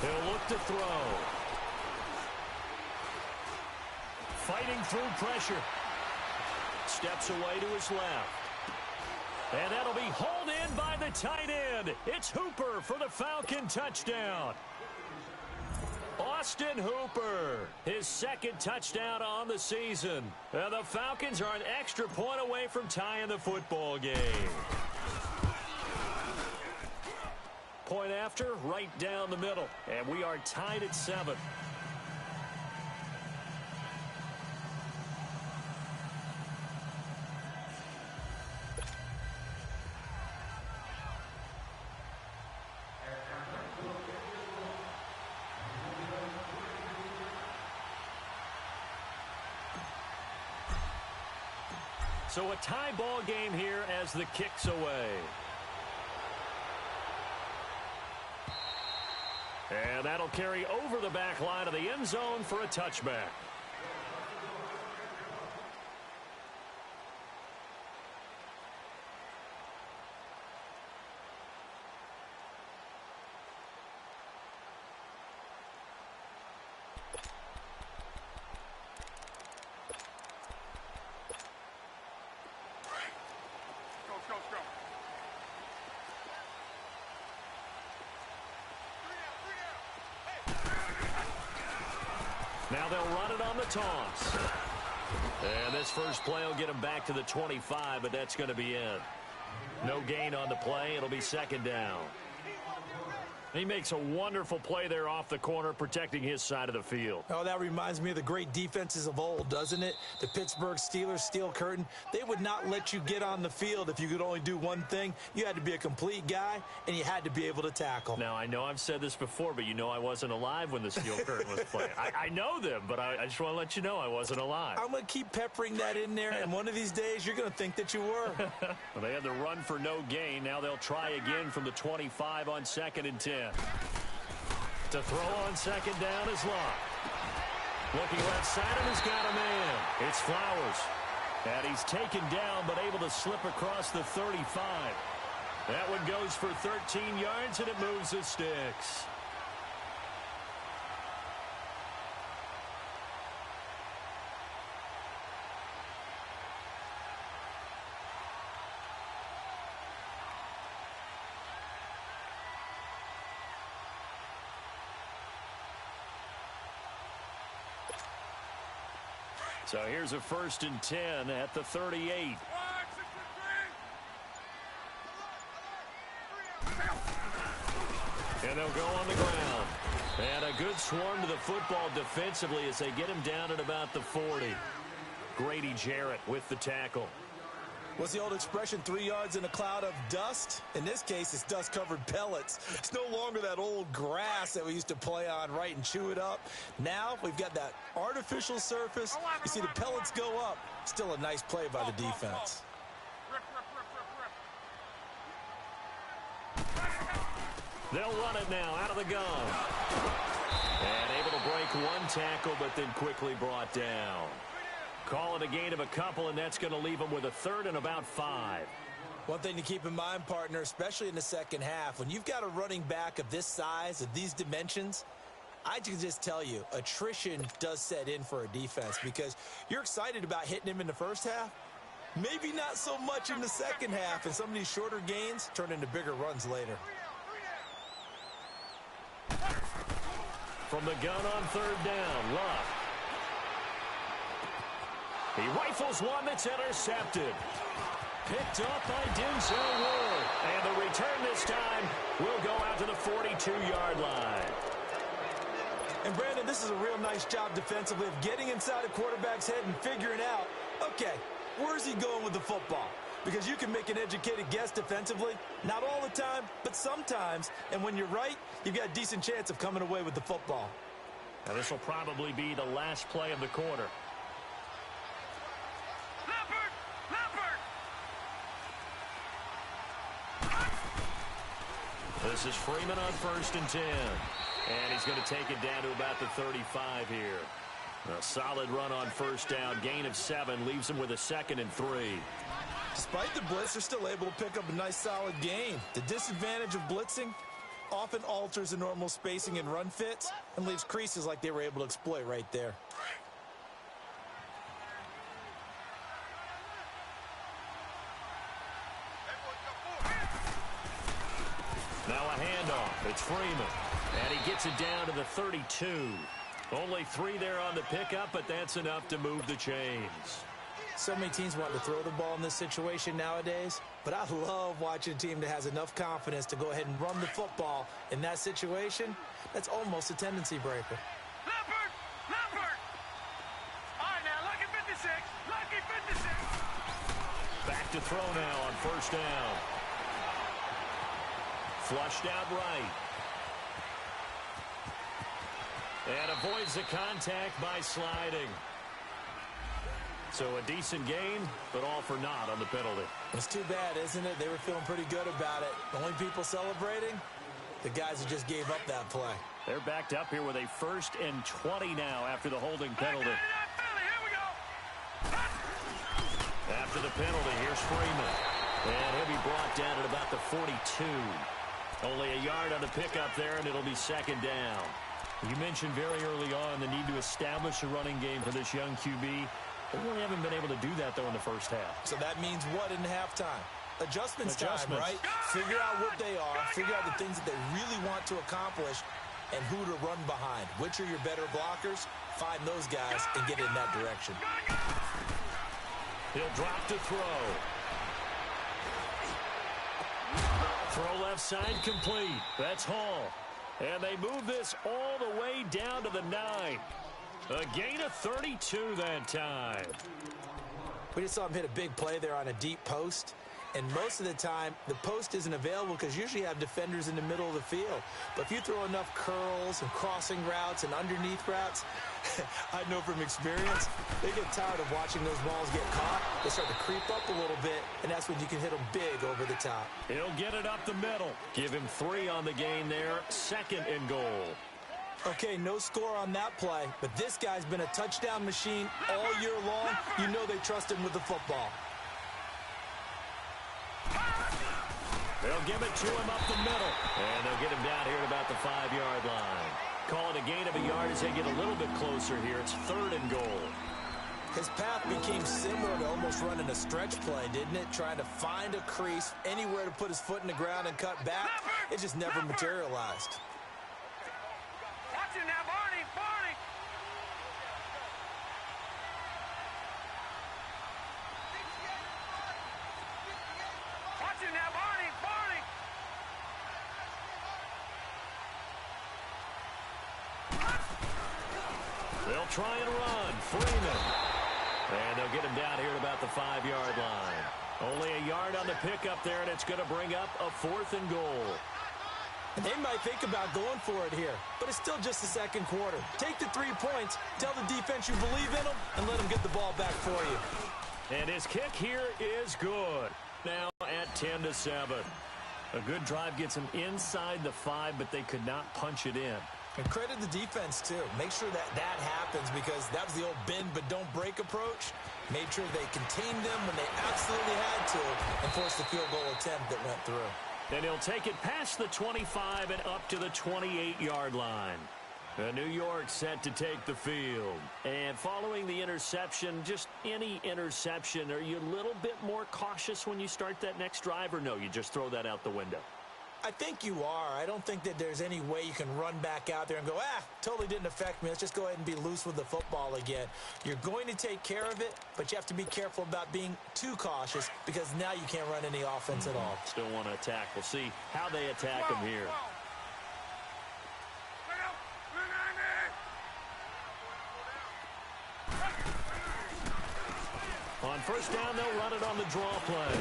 He'll look to throw. Fighting through pressure. Steps away to his left. And that'll be hauled in by the tight end. It's Hooper for the Falcon touchdown. Austin Hooper, his second touchdown on the season. And the Falcons are an extra point away from tying the football game. Point after, right down the middle. And we are tied at 7. So a tie ball game here as the kick's away. And that'll carry over the back line of the end zone for a touchback. Now they'll run it on the toss. And this first play will get him back to the 25, but that's going to be it. No gain on the play. It'll be second down. He makes a wonderful play there off the corner, protecting his side of the field. Oh, that reminds me of the great defenses of old, doesn't it? The Pittsburgh Steelers, steel curtain. They would not let you get on the field if you could only do one thing. You had to be a complete guy, and you had to be able to tackle. Now, I know I've said this before, but you know I wasn't alive when the steel curtain was playing. I know them, but I just want to let you know I wasn't alive. I'm going to keep peppering that in there, and one of these days you're going to think that you were. Well, they had the run for no gain. Now they'll try again from the 25 on 2nd and 10. To throw on second down is Locke. Looking left side, and he's got a man. It's Flowers. And he's taken down, but able to slip across the 35. That one goes for 13 yards, and it moves the sticks. So here's a 1st and 10 at the 38. And they'll go on the ground. And a good swarm to the football defensively as they get him down at about the 40. Grady Jarrett with the tackle. What's the old expression, 3 yards in a cloud of dust? In this case, it's dust-covered pellets. It's no longer that old grass that we used to play on, right, and chew it up. Now we've got that artificial surface. You see the pellets go up. Still a nice play by the defense. They'll run it now out of the gun. And able to break one tackle, but then quickly brought down. Call it a gain of a couple, and that's going to leave them with a 3rd and about 5. One thing to keep in mind, partner, especially in the second half, when you've got a running back of this size, of these dimensions, I can just tell you, attrition does set in for a defense because you're excited about hitting him in the first half. Maybe not so much in the second half, and some of these shorter gains turn into bigger runs later. From the gun on 3rd down, Luck. He rifles one that's intercepted. Picked up by Denzel Ward. And the return this time will go out to the 42-yard line. And, Brandon, this is a real nice job defensively of getting inside a quarterback's head and figuring out, okay, where's he going with the football? Because you can make an educated guess defensively. Not all the time, but sometimes. And when you're right, you've got a decent chance of coming away with the football. Now, this will probably be the last play of the quarter. This is Freeman on 1st and 10. And he's going to take it down to about the 35 here. A solid run on 1st down. Gain of 7 leaves him with a 2nd and 3. Despite the blitz, they're still able to pick up a nice solid gain. The disadvantage of blitzing, often alters the normal spacing and run fits and leaves creases like they were able to exploit right there. Now a handoff. It's Freeman. And he gets it down to the 32. Only 3 there on the pickup, but that's enough to move the chains. So many teams want to throw the ball in this situation nowadays, but I love watching a team that has enough confidence to go ahead and run the football in that situation. That's almost a tendency breaker. Leopard! All right, now, lucky 56. Lucky 56. Back to throw now on first down. Flushed out right. And avoids the contact by sliding. So a decent gain, but all for naught on the penalty. It's too bad, isn't it? They were feeling pretty good about it. The only people celebrating, the guys who just gave up that play. They're backed up here with a 1st and 20 now after the holding penalty. Here we go. After the penalty, here's Freeman. And he'll be brought down at about the 42. Only a yard on the pickup there, and it'll be 2nd down. You mentioned very early on the need to establish a running game for this young QB. They really haven't been able to do that, though, in the first half. So that means what in halftime? Adjustments time, right? Figure out what they are, figure out the things that they really want to accomplish, and who to run behind. Which are your better blockers? Find those guys and get in that direction. He'll drop to throw. Throw left side complete. That's Hall. And they move this all the way down to the 9. A gain of 32 that time. We just saw him hit a big play there on a deep post. And most of the time, the post isn't available because usually you have defenders in the middle of the field. But if you throw enough curls and crossing routes and underneath routes, I know from experience, they get tired of watching those balls get caught. They start to creep up a little bit, and that's when you can hit them big over the top. He'll get it up the middle. Give him 3 on the gain there. 2nd and goal. Okay, no score on that play, but this guy's been a touchdown machine all year long. You know they trust him with the football. They'll give it to him up the middle. And they'll get him down here at about the 5-yard line. Call it a gain of a yard as they get a little bit closer here. It's 3rd and goal. His path became similar to almost running a stretch play, didn't it? Trying to find a crease, anywhere to put his foot in the ground and cut back. It just never materialized. Watch him now, Barney. Watch him now, Barney. They'll try and run. Freeman. And they'll get him down here at about the 5-yard line. Only a yard on the pickup there, and it's going to bring up a 4th and goal. They might think about going for it here, but it's still just the 2nd quarter. Take the 3 points, tell the defense you believe in them, and let them get the ball back for you. And his kick here is good. Now at 10-7. A good drive gets him inside the 5, but they could not punch it in. And credit the defense, too. Make sure that happens because that was the old bend but don't break approach. Made sure they contained them when they absolutely had to and forced the field goal attempt that went through. And he'll take it past the 25 and up to the 28-yard line. New York set to take the field. And following the interception, just any interception, are you a little bit more cautious when you start that next drive, or no, you just throw that out the window? I think you are. I don't think that there's any way you can run back out there and go, totally didn't affect me. Let's just go ahead and be loose with the football again. You're going to take care of it, but you have to be careful about being too cautious because now you can't run any offense at all. Still want to attack. We'll see how they attack him here. On first down, they'll run it on the draw play.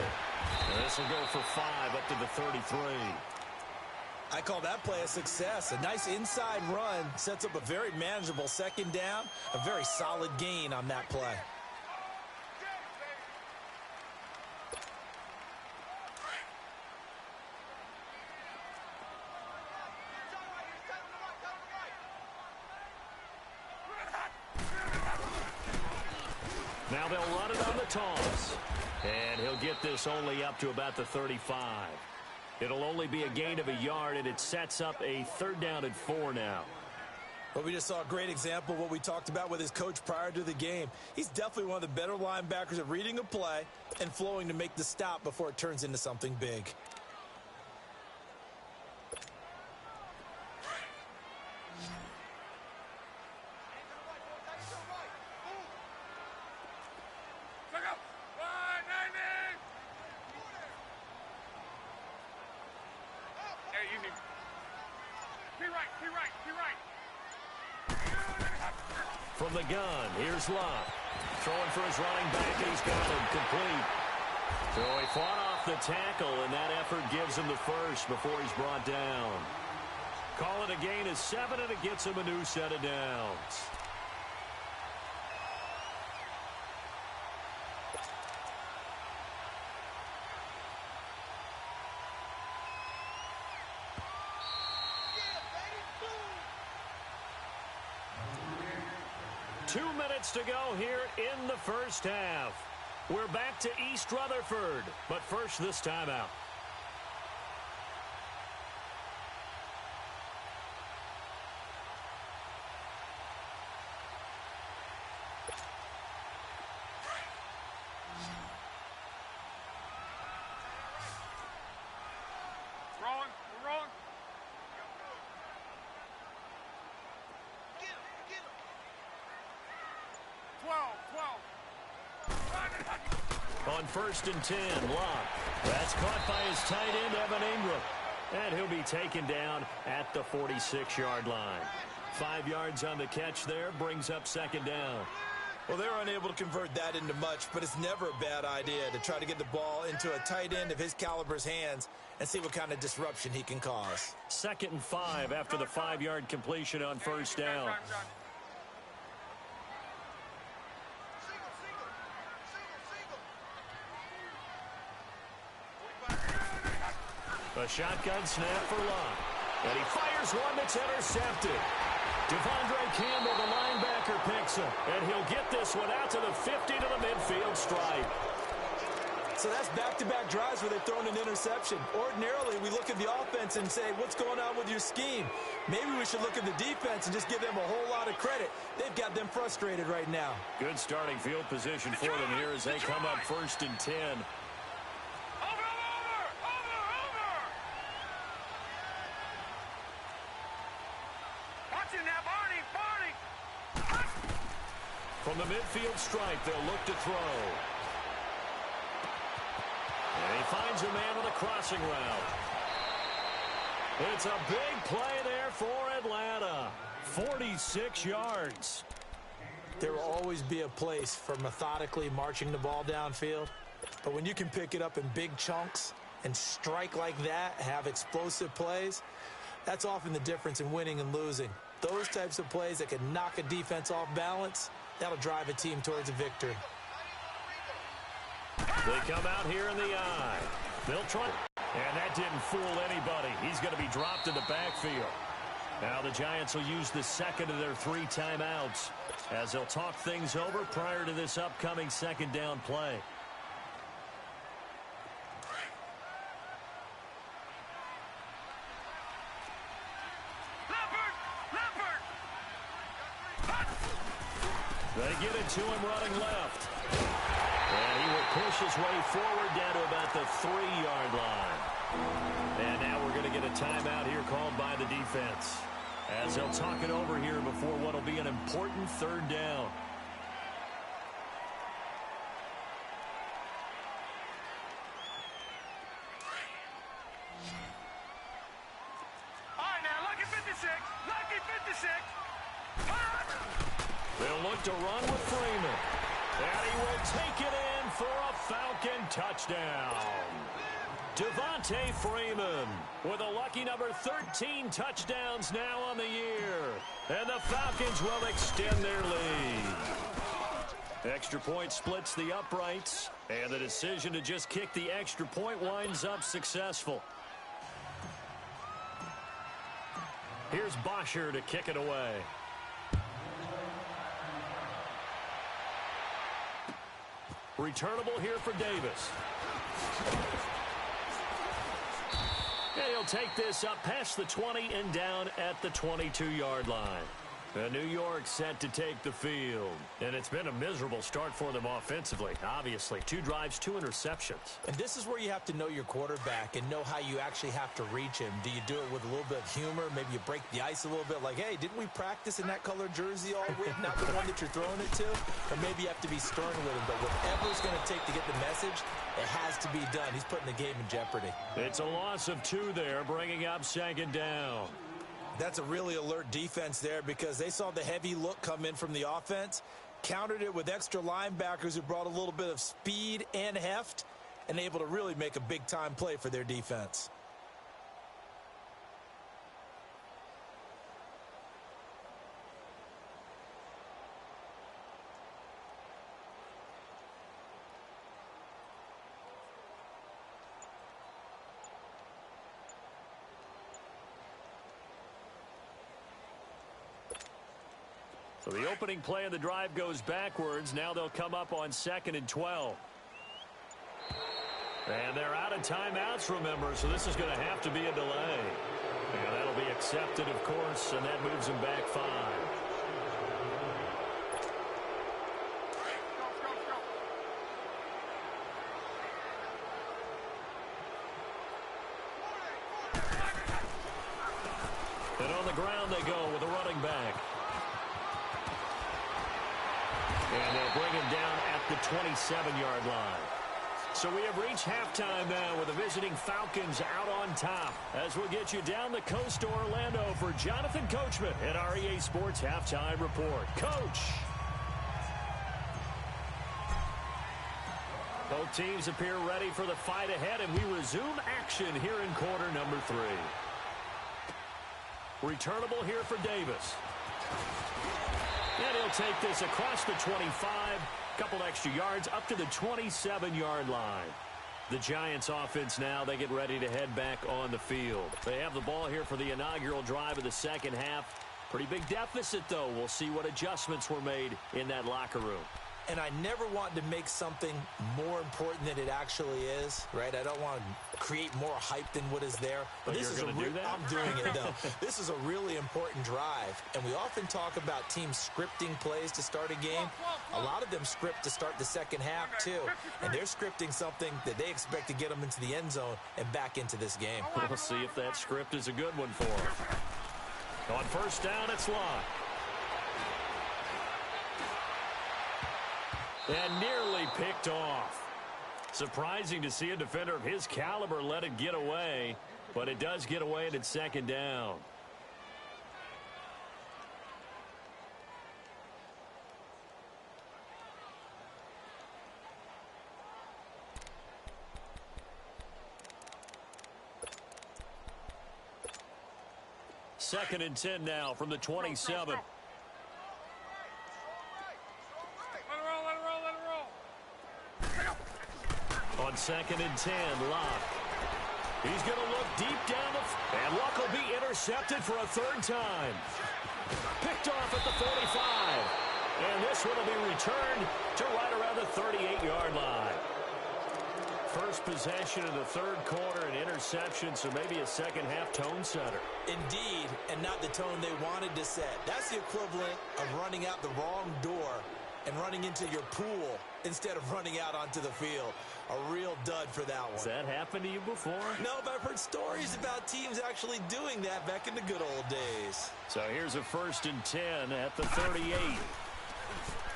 This will go for 5 up to the 33. I call that play a success. A nice inside run sets up a very manageable 2nd down. A very solid gain on that play. Now they'll run it on the toss. And he'll get this only up to about the 35. It'll only be a gain of a yard, and it sets up a 3rd down and 4 now. Well, we just saw a great example of what we talked about with his coach prior to the game. He's definitely one of the better linebackers at reading a play and flowing to make the stop before it turns into something big. From the gun, here's Locke. Throwing for his running back, and he's got him complete. So he fought off the tackle, and that effort gives him the first before he's brought down. Call it a gain of 7, and it gets him a new set of downs. Two minutes to go here in the first half. We're back to East Rutherford, but first this timeout. Wrong. On 1st and 10, Locke. That's caught by his tight end, Evan Ingram. And he'll be taken down at the 46-yard line. 5 yards on the catch there, brings up 2nd down. Well, they're unable to convert that into much, but it's never a bad idea to try to get the ball into a tight end of his caliber's hands and see what kind of disruption he can cause. 2nd and 5 after the 5-yard completion on 1st down. A shotgun snap for Locke. And he fires one that's intercepted. Devondre Campbell, the linebacker, picks him. And he'll get this one out to the 50 to the midfield stripe. So that's back-to-back drives where they've thrown an interception. Ordinarily, we look at the offense and say, what's going on with your scheme? Maybe we should look at the defense and just give them a whole lot of credit. They've got them frustrated right now. Good starting field position for them here as they come up 1st and 10. From the midfield stripe, they'll look to throw. And he finds a man on the crossing route. It's a big play there for Atlanta. 46 yards. There will always be a place for methodically marching the ball downfield. But when you can pick it up in big chunks and strike like that, have explosive plays, that's often the difference in winning and losing. Those types of plays that can knock a defense off balance, that'll drive a team towards a victory. They come out here in the eye. They'll try. And that didn't fool anybody. He's going to be dropped in the backfield. Now the Giants will use the second of their 3 timeouts as they'll talk things over prior to this upcoming 2nd down play. They get it to him running left. And he will push his way forward down to about the 3-yard line. And now we're going to get a timeout here called by the defense as they'll talk it over here before what will be an important 3rd down. All right, now, lucky 56. Lucky 56. They'll look to run with Freeman. And he will take it in for a Falcon touchdown. Devontae Freeman with a lucky number 13 touchdowns now on the year. And the Falcons will extend their lead. Extra point splits the uprights. And the decision to just kick the extra point winds up successful. Here's Bosher to kick it away. Returnable here for Davis. And he'll take this up past the 20 and down at the 22-yard line. New York set to take the field. And it's been a miserable start for them offensively. Obviously, 2 drives, 2 interceptions. And this is where you have to know your quarterback and know how you actually have to reach him. Do you do it with a little bit of humor? Maybe you break the ice a little bit like, hey, didn't we practice in that color jersey all week? Not the one that you're throwing it to? Or maybe you have to be stern with him. But whatever it's going to take to get the message, it has to be done. He's putting the game in jeopardy. It's a loss of 2 there, bringing up 2nd down. That's a really alert defense there because they saw the heavy look come in from the offense, countered it with extra linebackers who brought a little bit of speed and heft, and able to really make a big-time play for their defense. So the opening play of the drive goes backwards. Now they'll come up on 2nd and 12. And they're out of timeouts, remember, so this is going to have to be a delay. And that'll be accepted, of course, and that moves them back 5. And on the ground they go with a running back. And they'll bring him down at the 27-yard line. So we have reached halftime now with the visiting Falcons out on top. As we'll get you down the coast to Orlando for Jonathan Coachman at our EA Sports Halftime Report. Coach! Both teams appear ready for the fight ahead, and we resume action here in quarter number 3. Returnable here for Davis. And he'll take this across the 25, couple extra yards up to the 27-yard line. The Giants offense now, they get ready to head back on the field. They have the ball here for the inaugural drive of the second half. Pretty big deficit, though. We'll see what adjustments were made in that locker room. And I never want to make something more important than it actually is, right? I don't want to create more hype than what is there. But this is do that? I'm doing it, though. This is a really important drive. And we often talk about teams scripting plays to start a game. A lot of them script to start the second half, too. And they're scripting something that they expect to get them into the end zone and back into this game. We'll see if that script is a good one for them. On first down, it's Locke. And nearly picked off. Surprising to see a defender of his caliber let it get away, but it does get away and it's 2nd down. Second and 10 now from the 27. On 2nd and 10, Locke. He's going to look deep down and Locke will be intercepted for a 3rd time. Picked off at the 45. And this one will be returned to right around the 38-yard line. First possession of the 3rd quarter, an interception, so maybe a second-half tone setter. Indeed, and not the tone they wanted to set. That's the equivalent of running out the wrong door and running into your pool instead of running out onto the field. A real dud for that one. Has that happened to you before? No, but I've heard stories about teams actually doing that back in the good old days. So here's a 1st and 10 at the 38.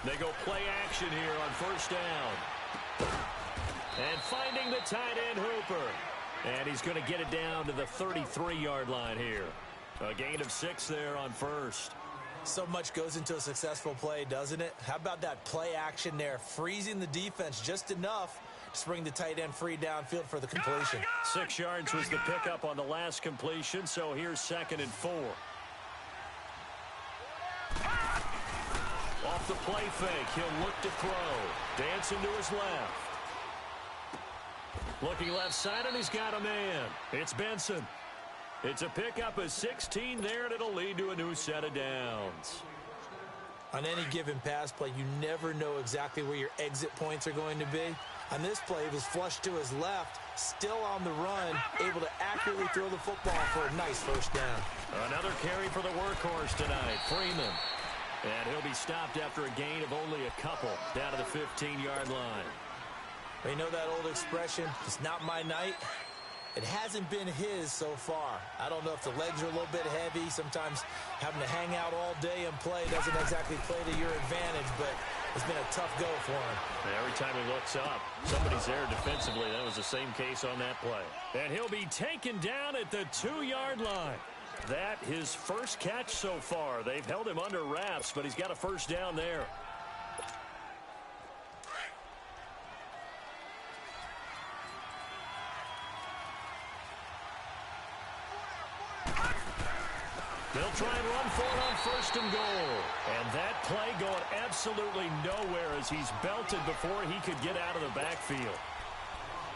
They go play action here on first down. And finding the tight end Hooper. And he's going to get it down to the 33-yard line here. A gain of 6 there on first. So much goes into a successful play, doesn't it? How about that play action there, freezing the defense just enough to bring the tight end free downfield for the completion. 6 yards was the pickup on the last completion, so here's 2nd and 4. Off the play fake, he'll look to throw. Dancing to his left. Looking left side, and he's got a man. It's Benson. It's a pickup of 16 there, and it'll lead to a new set of downs. On any given pass play, you never know exactly where your exit points are going to be. On this play, he was flushed to his left, still on the run, able to accurately throw the football for a nice first down. Another carry for the workhorse tonight, Freeman. And he'll be stopped after a gain of only a couple down to the 15-yard line. You know that old expression, it's not my night? It hasn't been his so far. I don't know if the legs are a little bit heavy. Sometimes having to hang out all day and play doesn't exactly play to your advantage, but it's been a tough go for him. Every time he looks up, somebody's there defensively. That was the same case on that play. And he'll be taken down at the 2-yard line. That his first catch so far. They've held him under wraps, but he's got a first down there. They'll try and run for it on first and goal. And that play going absolutely nowhere as he's belted before he could get out of the backfield.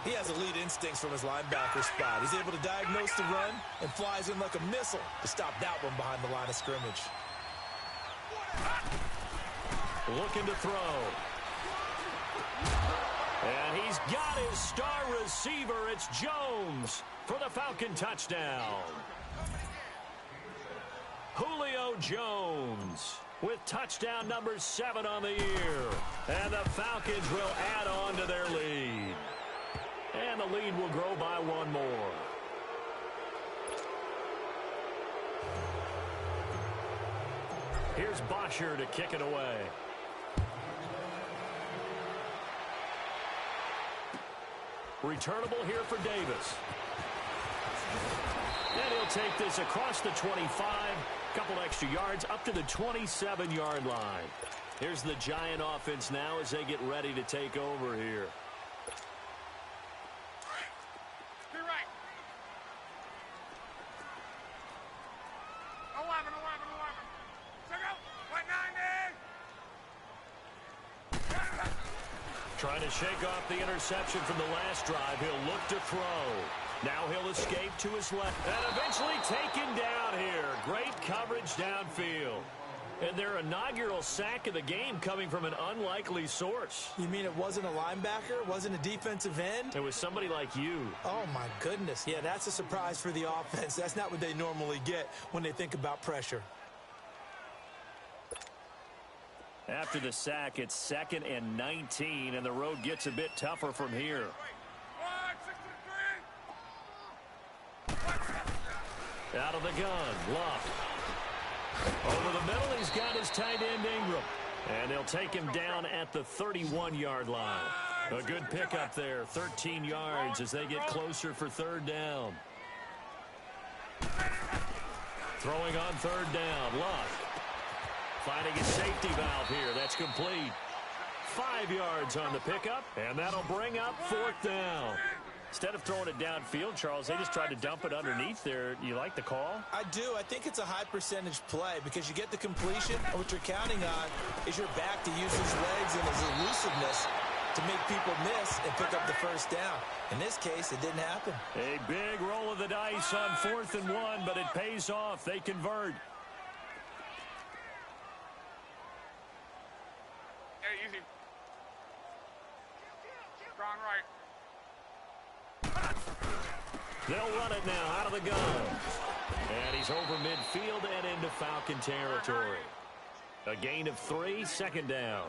He has elite instincts from his linebacker spot. He's able to diagnose the run and flies in like a missile to stop that one behind the line of scrimmage. Looking to throw. And he's got his star receiver. It's Jones for the Falcon touchdown. Julio Jones with touchdown number 7 on the year. And the Falcons will add on to their lead. And the lead will grow by 1 more. Here's Bosher to kick it away. Returnable here for Davis. And he'll take this across the 25. Couple extra yards up to the 27-yard line. Here's the Giant offense now as they get ready to take over here. To right. 11. Check out. 190. Trying to shake off the interception from the last drive. He'll look to throw. Now he'll escape to his left and eventually taken down here. Great coverage downfield. And their inaugural sack of the game coming from an unlikely source. You mean it wasn't a linebacker? It wasn't a defensive end? It was somebody like you. Oh, my goodness. Yeah, that's a surprise for the offense. That's not what they normally get when they think about pressure. After the sack, it's 2nd and 19, and the road gets a bit tougher from here. Out of the gun, Luck. Over the middle, he's got his tight end, Ingram. And they'll take him down at the 31-yard line. A good pickup there, 13 yards as they get closer for 3rd down. Throwing on 3rd down, Luck. Finding a safety valve here, that's complete. 5 yards on the pickup, and that'll bring up 4th down. Instead of throwing it downfield, Charles, they just tried to dump it underneath there. You like the call? I do. I think it's a high percentage play because you get the completion, and what you're counting on is your back to use his legs and his elusiveness to make people miss and pick up the first down. In this case, it didn't happen. A big roll of the dice on 4th and 1, but it pays off. They convert. Hey, easy. Gone right. They'll run it now out of the gun. And he's over midfield and into Falcon territory. A gain of 3, 2nd down.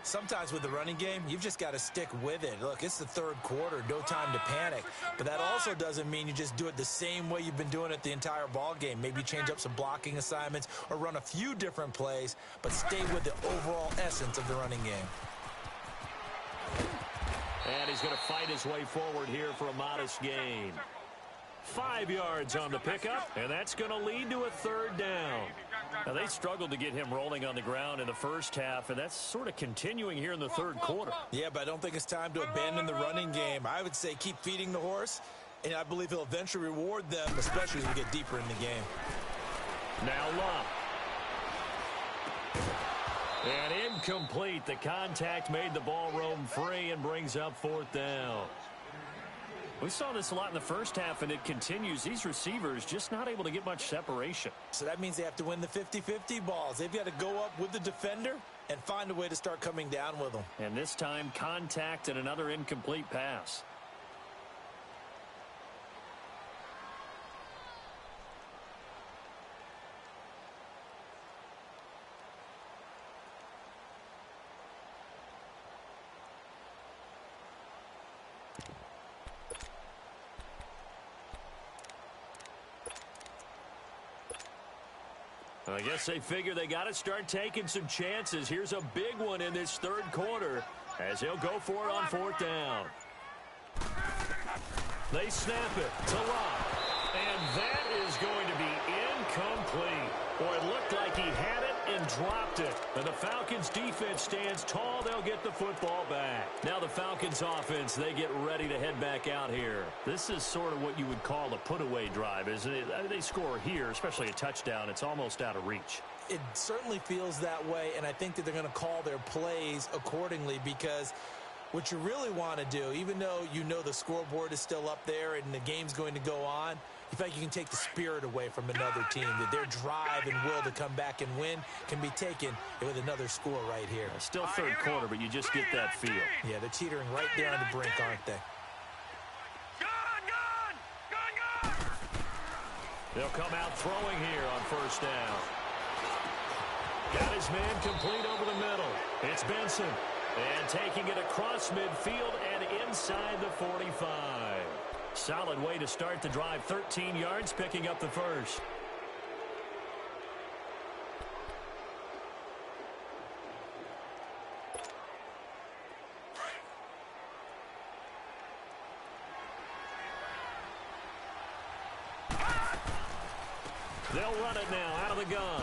Sometimes with the running game, you've just got to stick with it. Look, it's the 3rd quarter, no time to panic. But that also doesn't mean you just do it the same way you've been doing it the entire ball game. Maybe change up some blocking assignments or run a few different plays, but stay with the overall essence of the running game. And he's going to fight his way forward here for a modest gain. 5 yards on the pickup, and that's going to lead to a 3rd down. Now, they struggled to get him rolling on the ground in the first half, and that's sort of continuing here in the 3rd quarter. Yeah, but I don't think it's time to abandon the running game. I would say keep feeding the horse, and I believe he'll eventually reward them, especially as we get deeper in the game. Now Luck. And incomplete. The contact made the ball roam free and brings up 4th down. We saw this a lot in the first half, and it continues. These receivers just not able to get much separation. So that means they have to win the 50-50 balls. They've got to go up with the defender and find a way to start coming down with them. And this time, contact and another incomplete pass. I guess they figure they got to start taking some chances. Here's a big one in this third quarter as he'll go for it on fourth down. They snap it to Locke. And that is going to be incomplete. Boy, it looked like he had it and dropped it. And the Falcons defense stands tall. They'll get the football back. Now the Falcons offense, they get ready to head back out here. This is sort of what you would call a put-away drive, isn't it? They score here, especially a touchdown. It's almost out of reach. It certainly feels that way, and I think that they're going to call their plays accordingly because what you really want to do, even though you know the scoreboard is still up there and the game's going to go on, you feel like you can take the spirit away from another team, that their drive and will to come back and win can be taken with another score right here. Still third quarter, but you just get that feel. Yeah, they're teetering right there on the brink, aren't they? They'll come out throwing here on first down. Got his man complete over the middle. It's Benson. And taking it across midfield and inside the 45. Solid way to start the drive. 13 yards, picking up the first. They'll run it now out of the gun.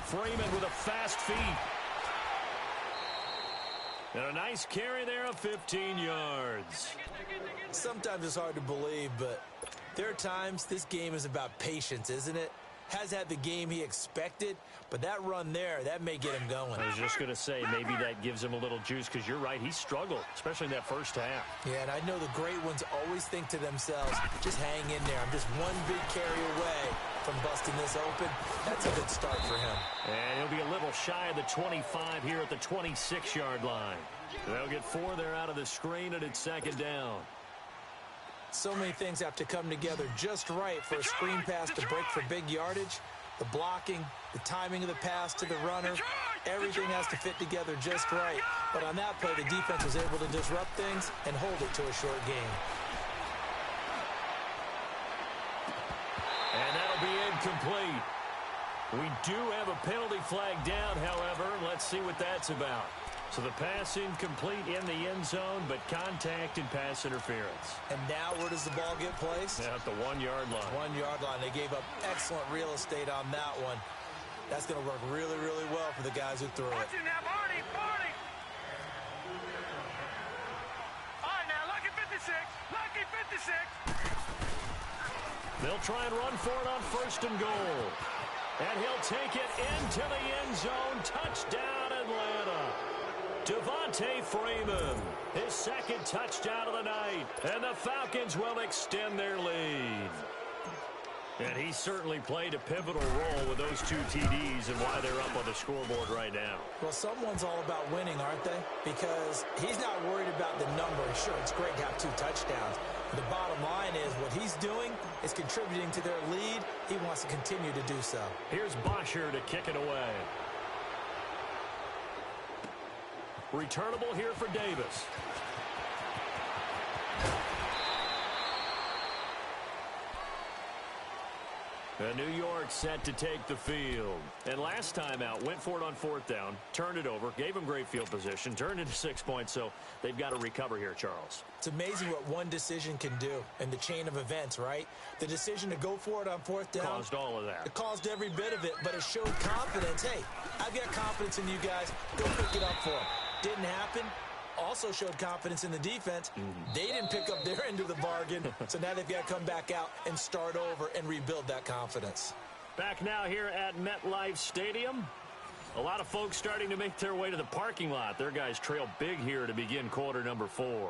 Freeman with a fast feet. And a nice carry there of 15 yards. Sometimes it's hard to believe, but there are times this game is about patience, isn't it? Has had the game he expected, but that run there, that may get him going. I was just going to say, maybe that gives him a little juice, because you're right, he struggled, especially in that first half. Yeah, and I know the great ones always think to themselves, just hang in there. I'm just one big carry away from busting this open. That's a good start for him. And he'll be a little shy of the 25 here at the 26-yard line. They'll get 4 there out of the screen, and it's second down. So many things have to come together just right for a screen pass to break for big yardage. The blocking, the timing of the pass to the runner, everything has to fit together just right. But on that play, the defense was able to disrupt things and hold it to a short game. And that'll be incomplete. We do have a penalty flag down, however. Let's see what that's about. So the pass incomplete in the end zone, but contact and pass interference. And now where does the ball get placed? At the 1-yard line. 1-yard line. They gave up excellent real estate on that one. That's going to work really, really well for the guys who threw it. Watch it now, Barney, Barney. All right, now, lucky 56. Lucky 56. They'll try and run for it on first and goal. And he'll take it into the end zone. Touchdown, Atlanta. Devontae Freeman, his second touchdown of the night. And the Falcons will extend their lead. And he certainly played a pivotal role with those 2 TDs and why they're up on the scoreboard right now. Well, someone's all about winning, aren't they? Because he's not worried about the number. Sure, it's great to have 2 touchdowns. The bottom line is what he's doing is contributing to their lead. He wants to continue to do so. Here's Bosher to kick it away. Returnable here for Davis. And New York set to take the field. And last time out, went for it on fourth down, turned it over, gave them great field position, turned into 6 points, so they've got to recover here, Charles. It's amazing what one decision can do in the chain of events, right? The decision to go for it on fourth down. Caused all of that. It caused every bit of it, but it showed confidence. Hey, I've got confidence in you guys. Go pick it up for them. Didn't happen. Also showed confidence in the defense. They didn't pick up their end of the bargain, so now they've got to come back out and start over and rebuild that confidence. Back now here at MetLife Stadium. A lot of folks starting to make their way to the parking lot. Their guys trail big here to begin quarter number 4.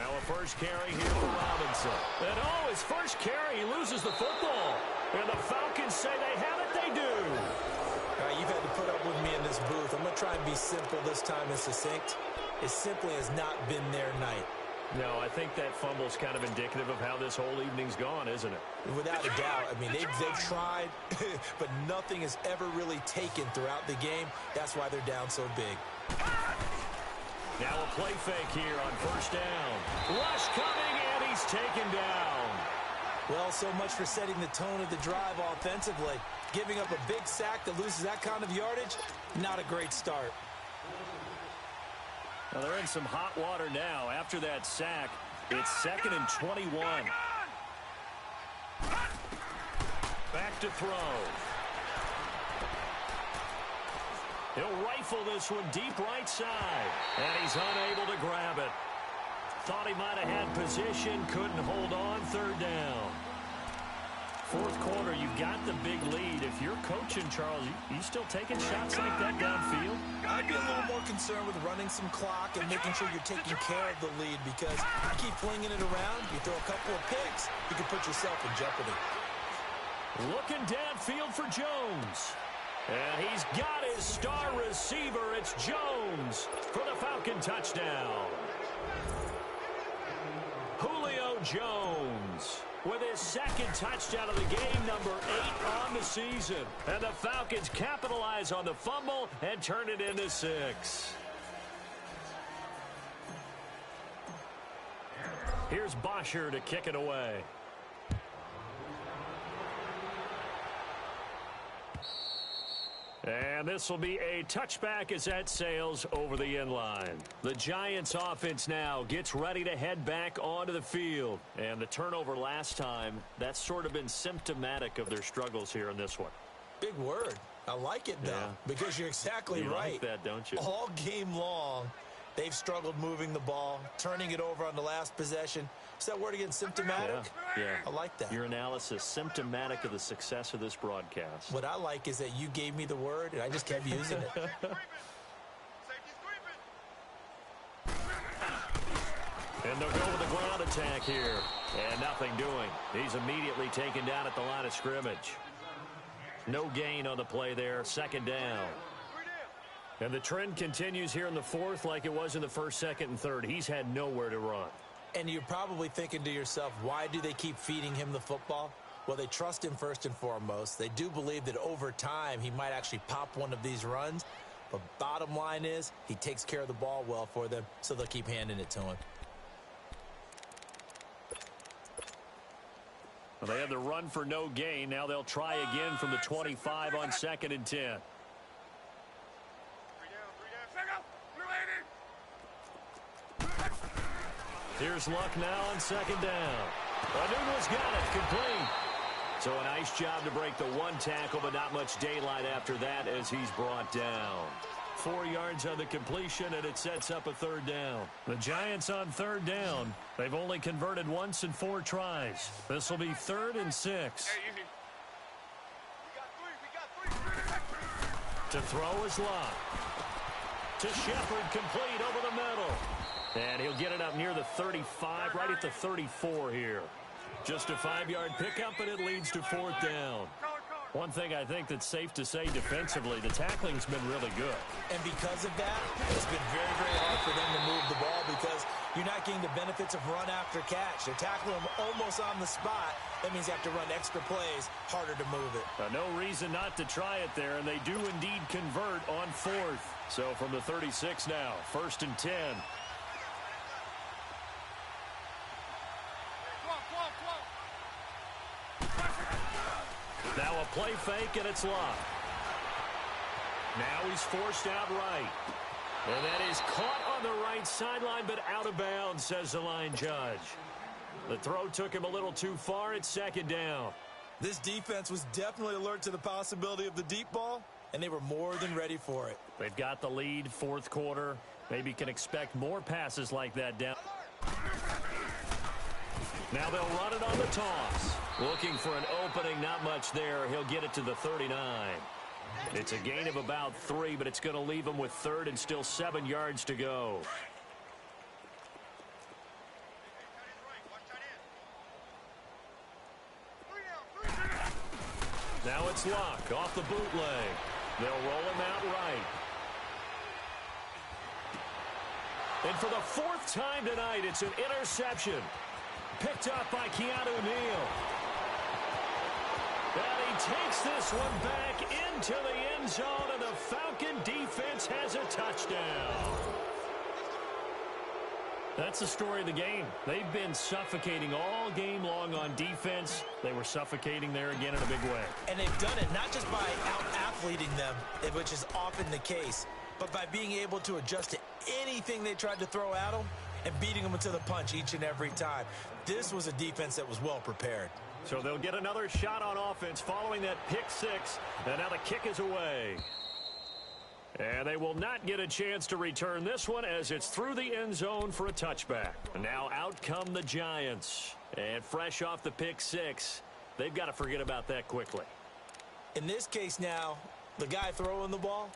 Now a first carry here for Robinson. And his first carry, he loses the football. And the Falcons say they have it, they do. All right, you've had to put up with me in this booth. I'm going to try and be simple this time and succinct. It simply has not been their night. No, I think that fumble's kind of indicative of how this whole evening's gone, isn't it? Without a doubt. I mean, they've tried, but nothing is ever really taken throughout the game. That's why they're down so big. Now a play fake here on first down. Rush coming, and he's taken down. Well, so much for setting the tone of the drive offensively. Giving up a big sack that loses that kind of yardage, not a great start. Now they're in some hot water now. After that sack, it's 2nd and 21. Back to throw. He'll rifle this one deep right side. And he's unable to grab it. Thought he might have had position, couldn't hold on, 3rd down. 4th quarter, you've got the big lead. If you're coaching, Charles, you still taking shots like that downfield? I'd be a little more concerned with running some clock and making sure you're taking care of the lead, because you keep flinging it around, you throw a couple of picks, you can put yourself in jeopardy. Looking downfield for Jones. And he's got his star receiver. It's Jones for the Falcon touchdown. Julio Jones with his 2nd touchdown of the game, number 8 on the season. And the Falcons capitalize on the fumble and turn it into 6. Here's Bosher to kick it away. And this will be a touchback as that sails over the end line. The Giants offense now gets ready to head back onto the field. And the turnover last time, that's sort of been symptomatic of their struggles here in this one. Big word. I like it, though, because you're exactly you right. Like that, don't you? All game long, they've struggled moving the ball, turning it over on the last possession. Is that word again, symptomatic? Yeah. I like that. Your analysis, symptomatic of the success of this broadcast. What I like is that you gave me the word, and I just kept using it. And they'll go with the ground attack here. And nothing doing. He's immediately taken down at the line of scrimmage. No gain on the play there. 2nd down. And the trend continues here in the 4th like it was in the 1st, 2nd, and 3rd. He's had nowhere to run. And you're probably thinking to yourself, why do they keep feeding him the football? Well, they trust him first and foremost. They do believe that over time he might actually pop one of these runs. But bottom line is he takes care of the ball well for them, so they'll keep handing it to him. Well, they had the run for no gain. Now they'll try again from the 25 on 2nd and 10. Here's Luck now on 2nd down. Anunu's got it, complete. So a nice job to break the 1 tackle, but not much daylight after that as he's brought down. 4 yards on the completion, and it sets up a 3rd down. The Giants on 3rd down. They've only converted once in 4 tries. This will be 3rd and 6. To throw is Luck. To Shepard, complete over the middle. And he'll get it up near the 35, right at the 34 here. Just a 5-yard pickup, and it leads to 4th down. One thing I think that's safe to say defensively, the tackling's been really good. And because of that, it's been very, very hard for them to move the ball because you're not getting the benefits of run after catch. They're tackling them almost on the spot. That means you have to run extra plays, harder to move it. No reason not to try it there, and they do indeed convert on 4th. So from the 36 now, 1st and 10. Now a play fake, and it's Luck. Now he's forced out right. And that is caught on the right sideline, but out of bounds, says the line judge. The throw took him a little too far. It's 2nd down. This defense was definitely alert to the possibility of the deep ball, and they were more than ready for it. They've got the lead, 4th quarter. Maybe can expect more passes like that down. Now they'll run it on the toss. Looking for an opening, not much there. He'll get it to the 39. It's a gain of about 3, but it's going to leave him with 3rd and still 7 yards to go. Now it's Luck off the bootleg. They'll roll him out right. And for the fourth time tonight, it's an interception. Picked up by Keanu Neal. And he takes this one back into the end zone, and the Falcon defense has a touchdown. That's the story of the game. They've been suffocating all game long on defense. They were suffocating there again in a big way. And they've done it not just by out-athleting them, which is often the case, but by being able to adjust to anything they tried to throw at them and beating them to the punch each and every time. This was a defense that was well prepared. So they'll get another shot on offense following that pick six. And now the kick is away. And they will not get a chance to return this one as it's through the end zone for a touchback. And now out come the Giants. And fresh off the pick six, they've got to forget about that quickly. In this case now, the guy throwing the ball,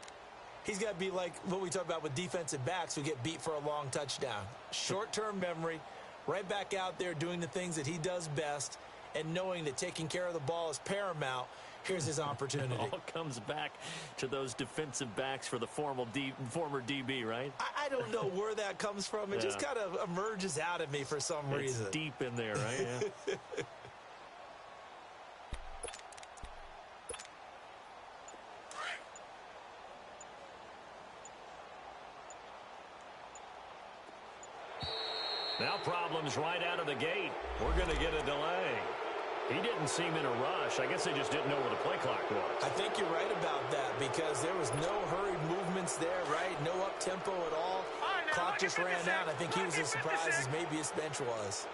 he's got to be like what we talk about with defensive backs who get beat for a long touchdown. Short-term memory, right back out there doing the things that he does best, and knowing that taking care of the ball is paramount. Here's his opportunity. It all comes back to those defensive backs for the former DB, right? I don't know where that comes from. It just kind of emerges out of me for some reason. It's deep in there, right? Yeah. Now problems right out of the gate. We're going to get a delay. He didn't seem in a rush. I guess they just didn't know where the play clock was. I think you're right about that because there was no hurried movements there, right? No up-tempo at all. Clock just ran out. I think he was as surprised as maybe his bench was.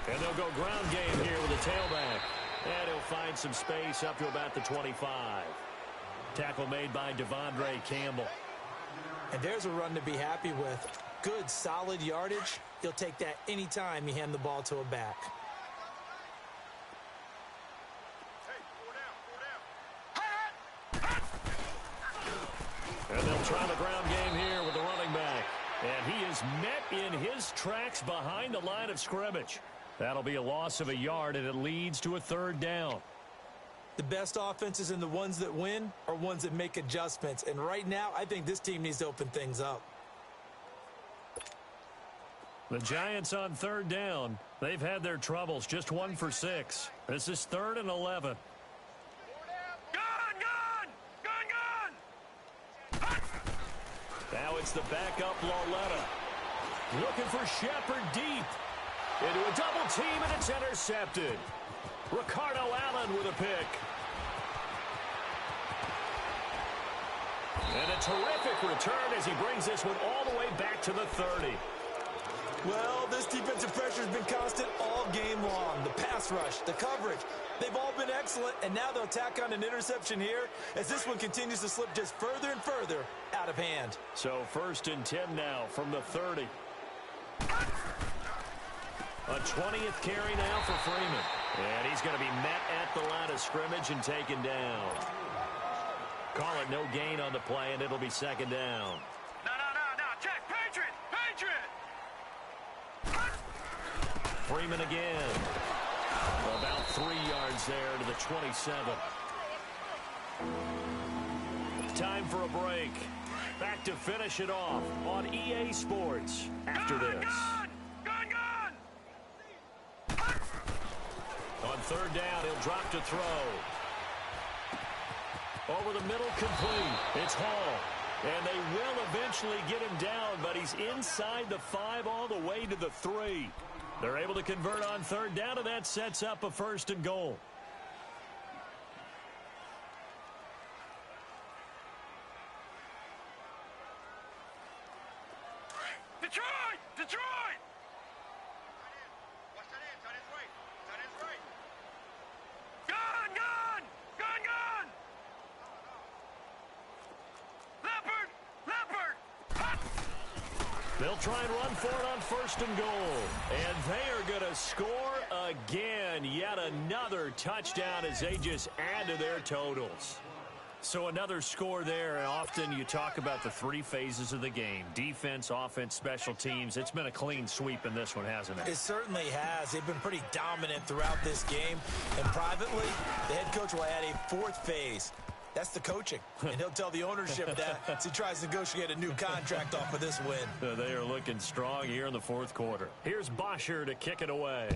And they'll go ground game here with a tailback. And he'll find some space up to about the 25. Tackle made by Devondre Campbell. And there's a run to be happy with. Good, solid yardage. He'll take that anytime you hand the ball to a back. And they'll try the ground game here with the running back. And he is met in his tracks behind the line of scrimmage. That'll be a loss of a yard, and it leads to a third down. The best offenses and the ones that win are ones that make adjustments. And right now, I think this team needs to open things up. The Giants on third down. They've had their troubles. Just 1 for 6. This is 3rd and 11. Now it's the backup Lauletta. Looking for Shepard deep. Into a double team, and it's intercepted. Ricardo Allen with a pick. And a terrific return as he brings this one all the way back to the 30. Well, this defensive pressure has been constant all game long. The pass rush, the coverage, they've all been excellent, and now they'll tack on an interception here as this one continues to slip just further and further out of hand. So 1st and 10 now from the 30. A 20th carry now for Freeman. And he's going to be met at the line of scrimmage and taken down. Call it no gain on the play, and it'll be 2nd down. No. Check. Patriot. Freeman again. About 3 yards there to the 27. Time for a break. Back to finish it off on EA Sports after this. Gun! On 3rd down, he'll drop to throw. Over the middle, complete. It's Hall. And they will eventually get him down, but he's inside the 5 all the way to the 3. They're able to convert on 3rd down, and that sets up a 1st and goal. Detroit! Gun! Leopard! They'll try and run for it on 1st and goal. And they are going to score again. Yet another touchdown as they just add to their totals. So another score there, and often you talk about the three phases of the game: defense, offense, special teams. It's been a clean sweep in this one, hasn't it? It certainly has. They've been pretty dominant throughout this game. And privately, the head coach will add a fourth phase. That's the coaching. And he'll tell the ownership that as he tries to negotiate a new contract off of this win. They are looking strong here in the fourth quarter. Here's Bosher to kick it away.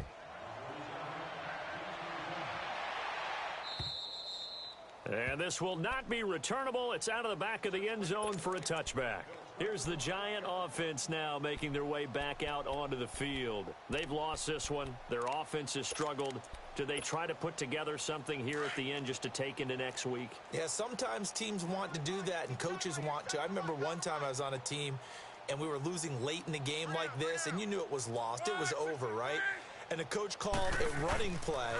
And this will not be returnable. It's out of the back of the end zone for a touchback. Here's the Giant offense now making their way back out onto the field. They've lost this one. Their offense has struggled. Do they try to put together something here at the end just to take into next week? Yeah, sometimes teams want to do that and coaches want to. I remember one time I was on a team and we were losing late in the game like this, and you knew it was lost. It was over, right? And the coach called a running play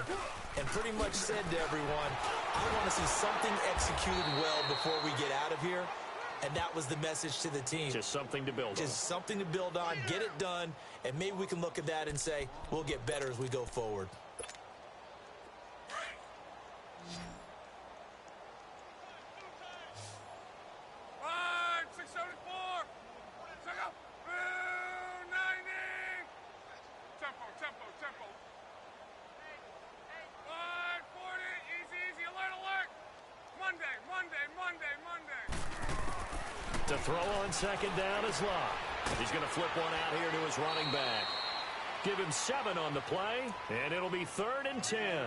and pretty much said to everyone, I want to see something executed well before we get out of here. And that was the message to the team. Just something to build on. Just something to build on, get it done, and maybe we can look at that and say, we'll get better as we go forward. To throw on second down is Locke. He's going to flip one out here to his running back. Give him 7 on the play, and it'll be 3rd and 10.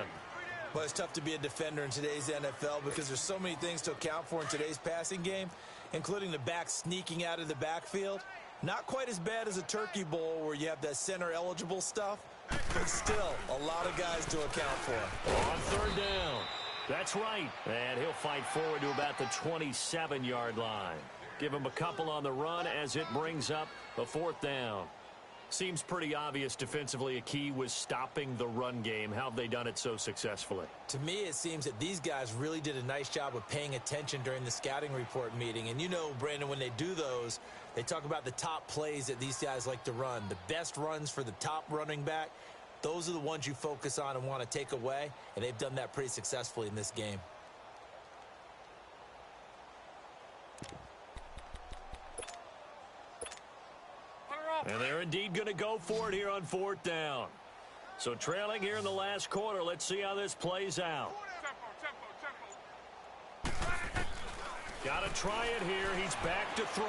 Well, it's tough to be a defender in today's NFL because there's so many things to account for in today's passing game, including the back sneaking out of the backfield. Not quite as bad as a turkey bowl where you have that center-eligible stuff, but still a lot of guys to account for. On 3rd down. That's right. And he'll fight forward to about the 27-yard line. Give him a couple on the run as it brings up a 4th down. Seems pretty obvious defensively a key was stopping the run game. How have they done it so successfully? To me, it seems that these guys really did a nice job of paying attention during the scouting report meeting. And you know, Brandon, when they do those, they talk about the top plays that these guys like to run. The best runs for the top running back, those are the ones you focus on and want to take away. And they've done that pretty successfully in this game. And they're indeed going to go for it here on 4th down. So trailing here in the last quarter. Let's see how this plays out. Got to try it here. He's back to throw.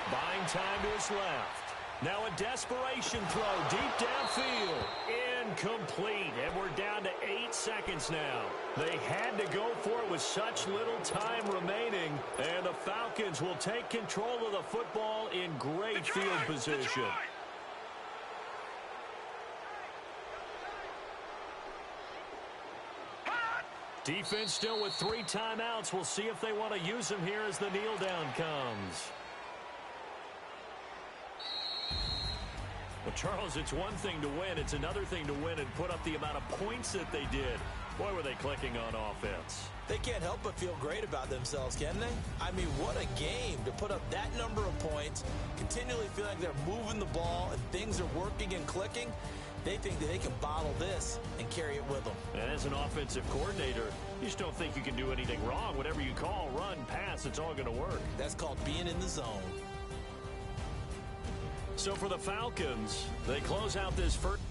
Buying time to his left. Now a desperation throw deep downfield. Incomplete. And we're down to 8 seconds now. They had to go for it with such little time remaining. And the Falcons will take control of the football in great field position. Defense still with 3 timeouts. We'll see if they want to use them here as the kneel down comes. Well, Charles, it's one thing to win. It's another thing to win and put up the amount of points that they did. Boy, were they clicking on offense. They can't help but feel great about themselves, can they? I mean, what a game to put up that number of points, continually feel like they're moving the ball and things are working and clicking. They think that they can bottle this and carry it with them. And as an offensive coordinator, you just don't think you can do anything wrong. Whatever you call, run, pass, it's all going to work. That's called being in the zone. So for the Falcons, they close out this first.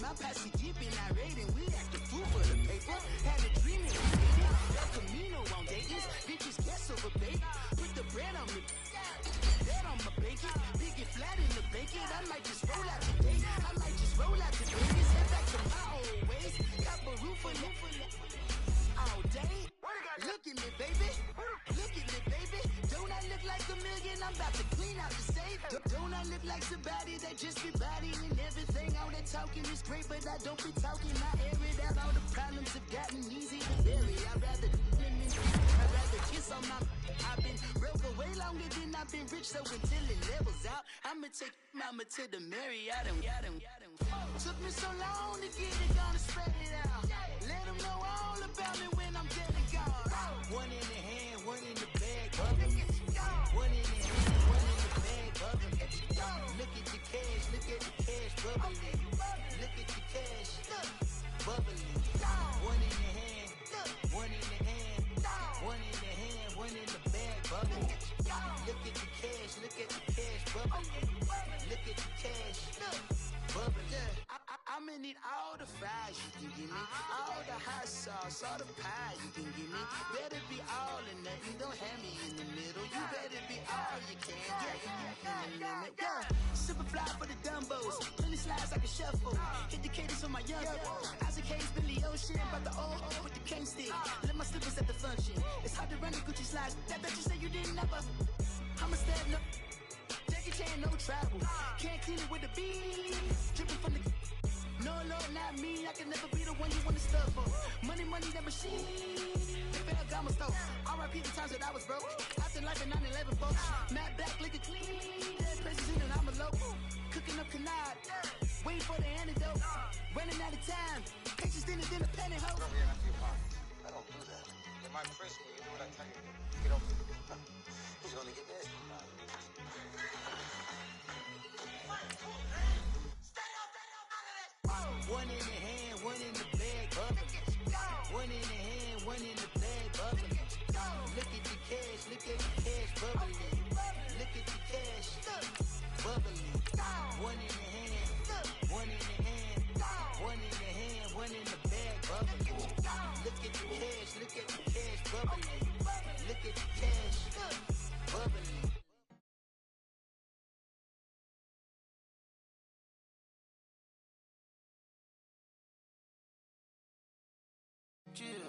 My passy deep and I raiding. We act the fool for the paper. Had a dream and we made it. El Camino on Dayton's. Bitches guess over bait. Put the bread on me. Bread on my bacon. Big and flat in the bacon. I might just roll out today. I might just roll out today. Head back to my old ways. Got a roof for all day. Look at me, baby. Look at me, baby. Don't I look like a million? I'm about to clean out the safe. Don't I look like somebody that just be bodying everything? All that talking is great, but I don't be talking. I air it out. All the problems have gotten easy to bury. I'd rather kiss on my. I've been broke way longer than I've been rich, so until it levels out, I'ma take mama to the Marriott and took me so long to get it, gonna spread it out. Let them know all about me when I'm dead and gone. One in the hand, one in the bag, bubbling. One in the hand, one in the bag, bubbling. Look at the cash, look at the cash, bubbling. Look at the cash, bubbling. One in the hand, one in the hand, one in the hand, one in the bag, bubbling. Look at the cash, look at the cash, bubbling. Look at the cash, bubbling. I'ma need all the fries you can give me, all the hot sauce, all the pie you can give me. Better be all or nothing, don't have me in the middle. You better be all you can, yeah. Super fly for the Dumbos, plenty slides like a shuffle. Hit the cadence on my young Isaac Hayes, Billy Ocean, but the old with the cane stick. Let my slippers at the function. It's hard to run the Gucci slides. That you say you didn't never. I'ma stab no. Jackie Chan, no travel. Can't clean it with the beat. Dripping from the. No, Lord, not me. I can never be the one you want to stuff for. Money, that machine. They fell down my stove. R.I.P. the times that I was broke. After life in 9/11, folks. Matte black, liquor clean. Dead places in and I'm a local. Cooking up canard. Waiting for the antidote. Running out of time. Pictures thinner than a pantyhose. I don't do that. In my prison, you do what I tell you. You know, he's gonna get this. One in the hand, one in the bag, bubbling. One in the hand, one in the bag, bubbling. Look at the cash, look at the cash, bubbling. Look at the cash, bubbling. One in the hand, one in the hand, one in the hand, one in the bag, bubbling. Look at the cash, look at the cash, bubbling. Look at the cash, bubbling. Yeah.